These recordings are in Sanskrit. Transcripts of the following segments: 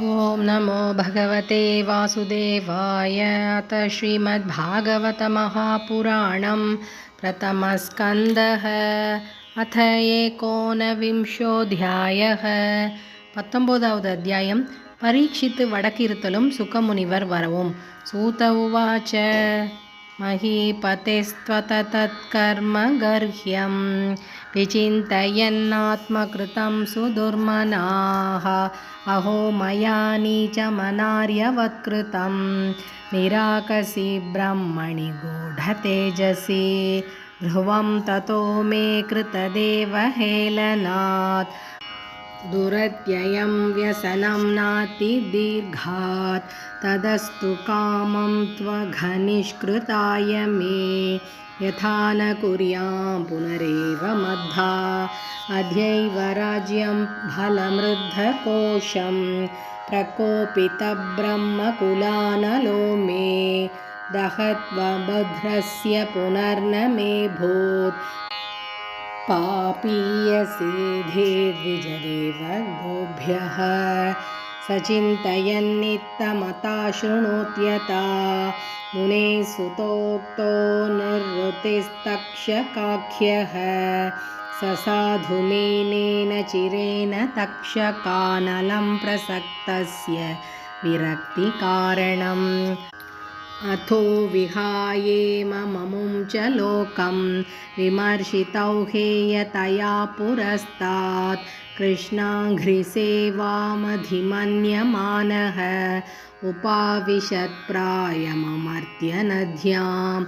ओम नमो भगवते वासुदेवाय। अथ श्रीमद्भागवतमहापुराणं प्रथमस्कन्धः अथ एकोनविंशोऽध्यायः। 19வது அத்தியாயம். பரீட்சித் வடக்கிருத்தலும் சுகமுனிவர் வரவும். சூத உவாச்ச महीपतेस्त्वतत्कर्म गर्ह्यं विचिन्तयन्नात्मकृतं सुदुर्मनाः अहो मया नीचमनार्यवत्कृतं निराकसि ब्रह्मणि गूढतेजसि ध्रुवं ततो मे कृतदेवहेलनात् दुरत्ययं व्यसनं नातिदीर्घात् तदस्तु कामं त्वघनिष्कृताय मे यथा न कुर्यां पुनरेव मद्धा अद्यैव राज्यं फलमृद्धकोशं प्रकोपितब्रह्मकुलानलो मे दहत्वा भद्रस्य पुनर्न मे भूत् पापीयसीधीर्द्विजदेव गोभ्यः सचिन्तयन्नित्तमता शृणोत्यता मुने सुतोक्तो निवृत्तिस्तक्षकाख्यः ससाधुमेनेन चिरेण तक्षकानलं प्रसक्तस्य विरक्तिकारणम् अथो विहायेममुं च लोकं विमर्शितौ हेयतया पुरस्तात् कृष्णाघ्रिसेवामधिमन्यमानः उपाविशत्प्रायममर्त्यनद्यां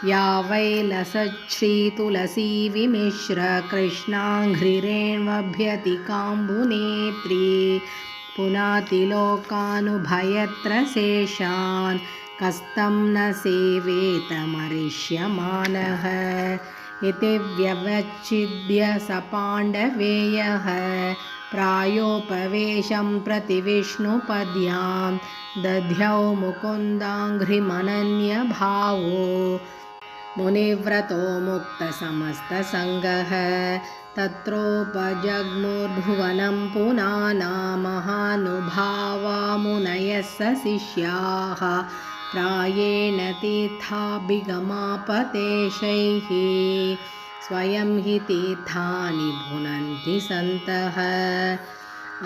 या वै लसच्छ्रीतुलसी विमिश्र कृष्णाघ्रिरेण्वभ्यति काम्बुनेत्री पुनातिलोकानुभयत्र शेषान् कस्तं न सेवेतमरिष्यमानः इति व्यवच्छिद्य स पाण्डवेयः प्रायोपवेशं प्रति विष्णुपद्यां दध्यौ मुकुन्दाङ्घ्रिमनन्यभावो मुनिव्रतो मुक्तसमस्तसङ्गः तत्रोपजग्मुर्भुवनं पुनाना महानुभावा मुनयः स शिष्याः प्रायेण तीर्थाभिगमापदेशैः स्वयं हि तीर्थानि भुनन्ति सन्तः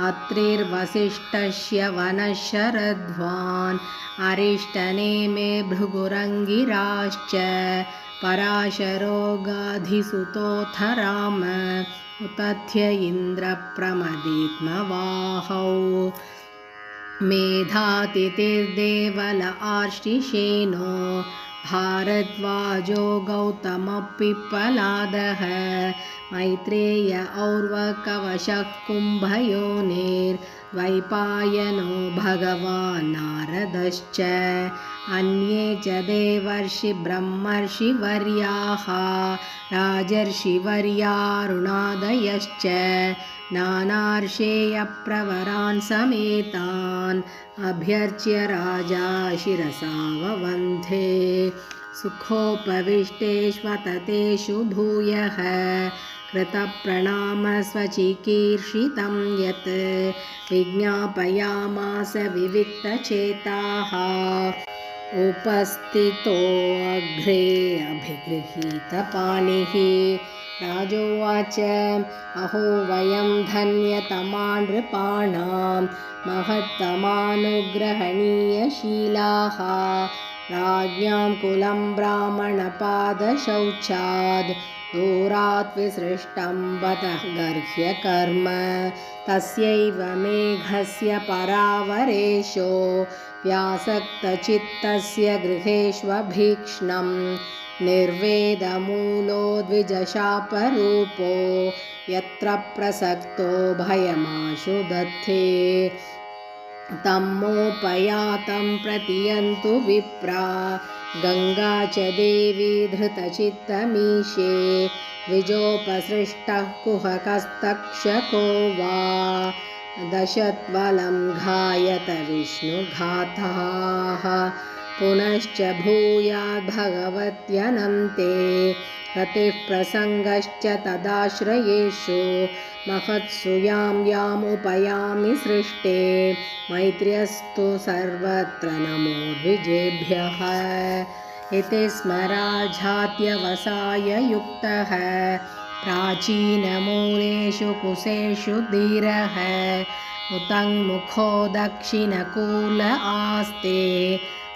अत्रिर्वसिष्ठस्य वनशरध्वान् अरिष्टनेमे भृगुरङ्गिराश्च पराशरोगाधिसुतोऽथ राम उतथ्य इन्द्रप्रमदीत्मवाहौ मेधातिथिर्देवल आर्ष्टिशेनो भारद्वाजो गौतमपिप्पलादः मैत्रेय और्वकवशः कुम्भयोनिर्द्वैपायनो भगवान् नारदश्च अन्ये च देवर्षि ब्रह्मर्षिवर्याः राजर्षिवर्यारुणादयश्च नानार्षेयप्रवरान् समेतान् अभ्यर्च्य राजा शिरसा ववन्धे सुखोपविष्टेष्वततेषु भूयः कृतप्रणामस्वचिकीर्षितं यत् विज्ञापयामास विविक्तचेताः उपस्थितोऽग्रे अभिगृहीतपाणिः राजोवाच अहो वयं धन्यतमा नृपाणां महत्तमानुग्रहणीयशीलाः राज्ञां कुलं ब्राह्मणपादशौचाद् दूरात् विसृष्टं बतः गर्ह्यकर्म तस्यैव मेघस्य परावरेशो व्यासक्तचित्तस्य गृहेष्वभीक्ष्णं निर्वेदमूलो द्विजशापरूपो यत्र प्रसक्तो भयमाशु दत्ते तम्मोपयातं प्रतियन्तु विप्रा गङ्गा च देवी धृतचित्तमीशे द्विजोपसृष्टः कुहकस्तक्षको वा दशत्वलं घायत विष्णुघाताः पुनश्च भूयाद्भगवत्यनन्ते रतिः प्रसङ्गश्च तदाश्रयेषु महत्सु यामुपयामि सृष्टे मैत्र्यस्तु सर्वत्र नमो द्विजेभ्यः इति स्मराजात्यवसाय युक्तः प्राचीनमूलेषु कुशेषु धीरः उतङ्मुखो दक्षिणकूल आस्ते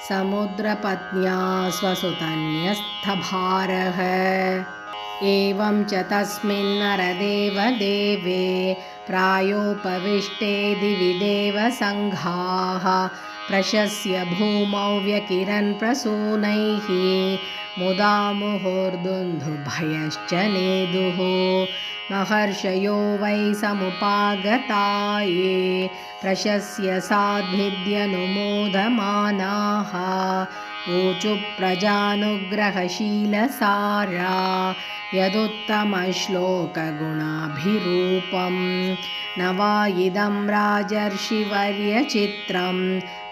समुद्रपत्न्या स्वसुतन्यस्थभारः एवं च तस्मिन् नरदेवदेवे प्रायोपविष्टे दिवि देवसङ्घाः प्रशस्य भूमौ व्यकिरन् प्रसूनैः मुदा मुहुर्दुन्दुभयश्च नेदुः महर्षयो वै समुपागता ये प्रशस्य साद्भिद्यनुमोदमानाः ऊचु प्रजानुग्रहशीलसारा यदुत्तमश्लोकगुणाभिरूपं न वा इदं राजर्षिवर्यचित्रं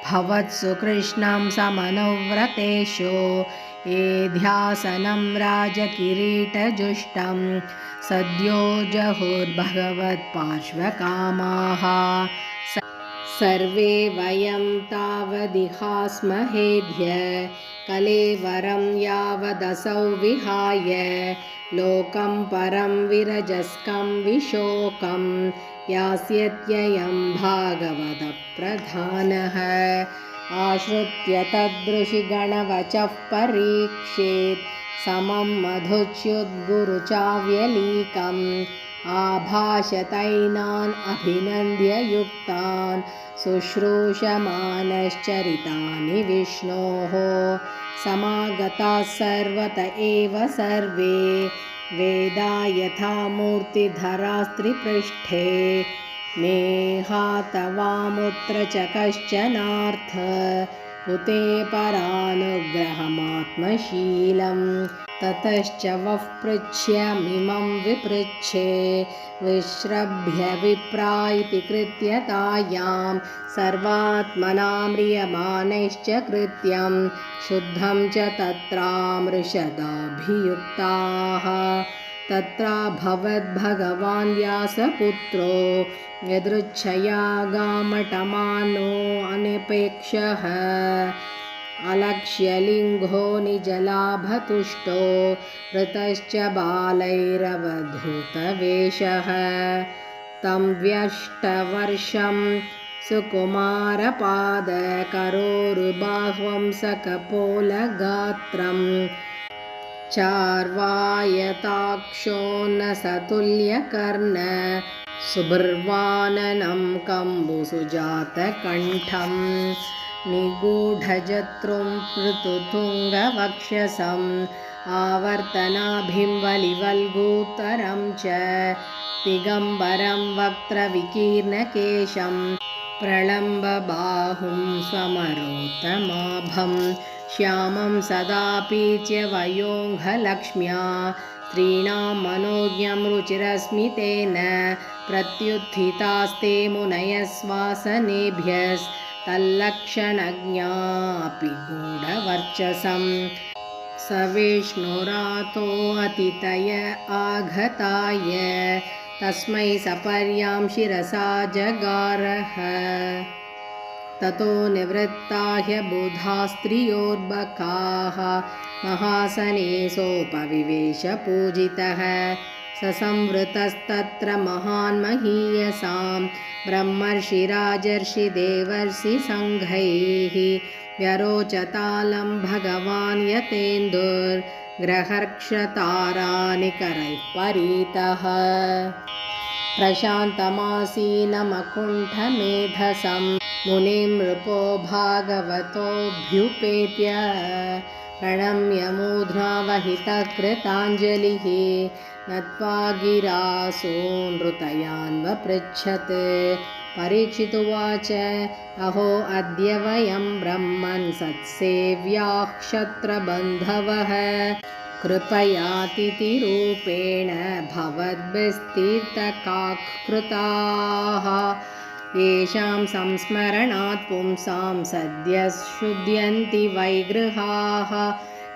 भवत्सु कृष्णं समनुव्रतेषु ये ध्यासनं राजकिरीटजुष्टं सद्यो जहुर्भगवत्पार्श्वकामाः सर्वे वयं तावदिहास्महेद्य कलेवरं यावदसौ विहाय लोकं परं विरजस्कं विशोकं यास्यत्ययं भागवतप्रधानः आश्रित्य तदृशिगणवचः परीक्षेत् समं मधुच्युद्गुरुचाव्यलीकम् आभाषतैनान् अभिनन्द्य युक्तान् शुश्रूषमानश्चरितानि विष्णोः समागताः सर्वत एव सर्वे वेदा यथा मूर्तिधरास्त्रिपृष्ठे नेहातवामुत्र च कश्चनार्थ उते परानुग्रहमात्मशीलम् ततश्च वः पृच्छ्यमिमं विपृच्छे विश्रभ्य विप्रा इति कृत्यतायां सर्वात्मना म्रियमाणैश्च कृत्यं शुद्धं च तत्रामृषदाभियुक्ताः तत्राभवद्भगवान् व्यासपुत्रो यदृच्छया गामटमानो अनिपेक्षः अलक्ष्यलिङ्गो निजलाभतुष्टो ऋतश्च बालैरवधूतवेषः तं व्यष्टवर्षं सुकुमारपादकरोरुबाह्वं सकपोलगात्रं चार्वायताक्षो न सतुल्यकर्ण सुबर्वाननं कम्बुसुजातकण्ठम् निगूढजत्रुं पृथुतुङ्गवक्षसम् आवर्तनाभिं वलिवल्गूतरं च दिगम्बरं वक्त्रविकीर्णकेशं प्रलम्बबाहुं समरोत्तमाभं श्यामं सदापीच्य वयोङ्घलक्ष्म्या स्त्रीणां मनोज्ञं रुचिरस्मितेन प्रत्युत्थितास्ते मुनयस्वासनेभ्यस्तल्लक्षणज्ञापि गूढवर्चसं स विष्णुरातो अतितय आघताय तस्मै सपर्यां शिरसा जगारः ततो निवृत्ता ह्यबुधा स्त्रियोर्बकाः महासने सोपविवेश पूजितः ससंवृतस्तत्र महान् महीयसां ब्रह्मर्षिराजर्षिदेवर्षि सङ्घैः व्यरोचतालं भगवान् यतेन्दुर्ग्रहर्क्षतारानिकरैः परीतः प्रशान्तमासीनमकुण्ठमेधसं मुनिं नृपो भागवतोऽभ्युपेत्य प्रणम्य मूर्ध्नावहितकृताञ्जलिः नत्वा गिरासूनृतयान्वपृच्छत् परीक्षितुवाच अहो अद्य वयं ब्रह्मन् सत्सेव्याः क्षत्रबन्धवः कृपयातिथिरूपेण भवद्भिस्तीर्थकाः कृताः येषां संस्मरणात् पुंसां सद्यः शुध्यन्ति वैगृहाः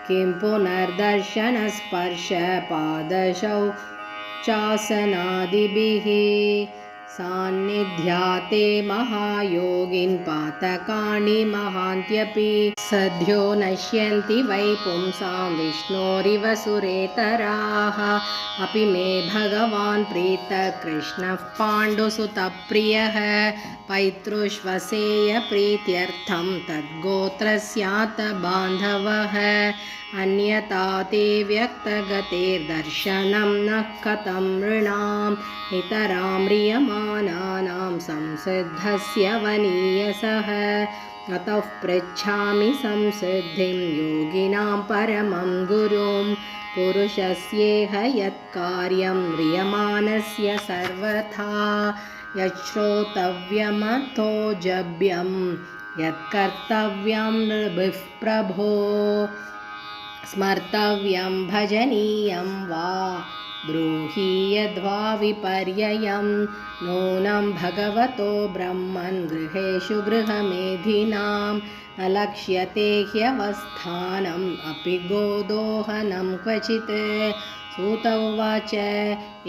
किं पुनर्दर्शनस्पर्शपादशौचासनादिभिः सान्निध्याते महायोगिन् पातकानि महान्त्यपि सद्यो नश्यन्ति वै पुंसां विष्णोरिव सुरेतराः अपि मे भगवान् प्रीतः कृष्णः पाण्डुसुतप्रियः पैतृष्वसेय प्रीत्यर्थं तद्गोत्रस्यात् बान्धवः अन्यथा ते व्यक्तगतेर्दर्शनं न कथं नृणां नितरां म्रियमाणानां संसिद्धस्य वनीयसः अतः पृच्छामि संसिद्धिं योगिनां परमं गुरुं पुरुषस्येह यत्कार्यं म्रियमाणस्य सर्वथा यच्छ्रोतव्यमथोजभ्यं यत्कर्तव्यं नृभिः प्रभो स्मर्तव्यं भजनीयं वा ब्रूहि यद्वा विपर्ययं नूनं भगवतो ब्रह्मन् गृहेषु गृहमेधिनां न लक्ष्यते ह्यवस्थानम् अपि गोदोहनं क्वचित् सूत उवाच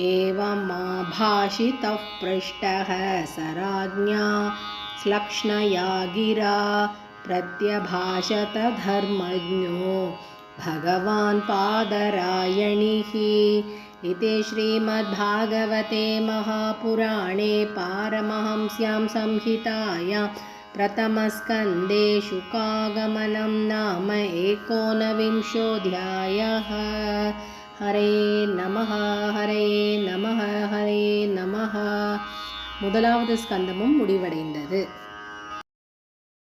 एवं मा भाषितः पृष्टः स राज्ञा श्लक्ष्णया गिरा प्रत्यभाषत धर्मज्ञो भगवान् पादरायणिः इति श्रीमद्भागवते महापुराणे पारमहंस्यां संहितायां प्रथमस्कन्धे शुकागमनं नाम 19विंशोऽध्यायः। हरे नमः हरे नमः हरे नमः. முதலாவது ஸ்கந்தமும் முடிவடைந்தது.